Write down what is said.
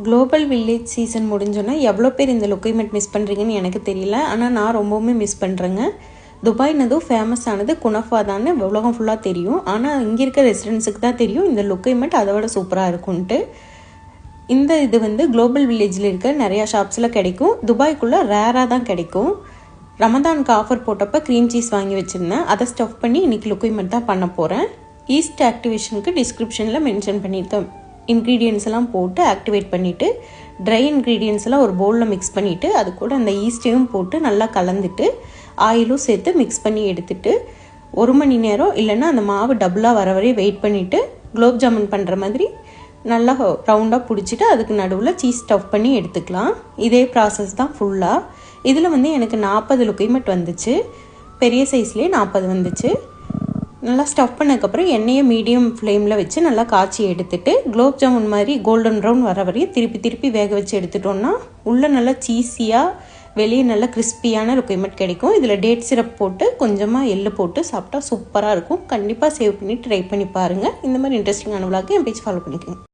Global village season முடிஞ்சோன்னா எவ்வளோ பேர் இந்த லொக்கேமெண்ட் மிஸ் பண்ணுறீங்கன்னு எனக்கு தெரியல. ஆனால் நான் ரொம்பவுமே மிஸ் பண்ணுறேங்க. துபாய்னதும் ஃபேமஸ் ஆனது குனஃபா தானே உலகம் ஃபுல்லாக தெரியும். ஆனால் இங்கே இருக்க ரெசிடென்ட்ஸுக்கு தான் தெரியும் இந்த லொக்கேமெண்ட் அதை விட சூப்பராக இருக்கும்ன்ட்டு. இந்த இது வந்து குளோபல் வில்லேஜில் இருக்க நிறையா ஷாப்ஸில் கிடைக்கும். துபாய்க்குள்ளே ரேராக தான் கிடைக்கும். ரமதானுக்கு ஆஃபர் போட்டப்போ க்ரீம் சீஸ் வாங்கி வச்சுருந்தேன். அதை ஸ்டஃப் பண்ணி இன்றைக்கி லொக்கேமெண்ட் தான் பண்ண போகிறேன். ஈஸ்ட் ஆக்டிவேஷனுக்கு டிஸ்கிரிப்ஷனில் மென்ஷன் பண்ணியிருக்கேன். இன்க்ரீடியன்ஸ் எல்லாம் போட்டு ஆக்டிவேட் பண்ணிவிட்டு ட்ரை இன்க்ரீடியன்ஸ் எல்லாம் ஒரு பவுலில் மிக்ஸ் பண்ணிவிட்டு அது கூட அந்த ஈஸ்ட்டையும் போட்டு நல்லா கலந்துட்டு ஆயிலும் சேர்த்து மிக்ஸ் பண்ணி எடுத்துட்டு 1 மணி நேரம் இல்லைன்னா அந்த மாவு டபுளாக வர வரையும் வெயிட் பண்ணிவிட்டு குலோப் ஜாமுன் பண்ணுற மாதிரி நல்லா ரவுண்டாக பிடிச்சிட்டு அதுக்கு நடுவில் சீஸ் ஸ்டஃப் பண்ணி எடுத்துக்கலாம். இதே ப்ராசஸ் தான் ஃபுல்லாக. இதில் வந்து எனக்கு 40 லொக்கேமெண்ட் வந்துச்சு. பெரிய சைஸ்லேயே 40 வந்துச்சு. நல்லா ஸ்டஃப் பண்ணதுக்கப்புறம் எண்ணெயை மீடியம் ஃப்ளேமில் வச்சு நல்லா காய்ச்சி எடுத்துட்டு குலோப் ஜாமுன் மாதிரி கோல்டன் ப்ரௌன் வர வரையும் திருப்பி வேக வச்சு எடுத்துட்டோன்னா உள்ளே நல்லா சீஸியாக வெளியே நல்லா கிறிஸ்பியான லொக்கேமெண்ட் கிடைக்கும். இதில் டேட் சிரப் போட்டு கொஞ்சமாக எள்ளு போட்டு சாப்பிட்டா சூப்பராக இருக்கும். கண்டிப்பாக சேவ் பண்ணி ட்ரை பண்ணி பாருங்கள். இந்த மாதிரி இன்ட்ரெஸ்டிங்கான விளாக்கு என் பேஜ் ஃபாலோ பண்ணிக்கோங்க.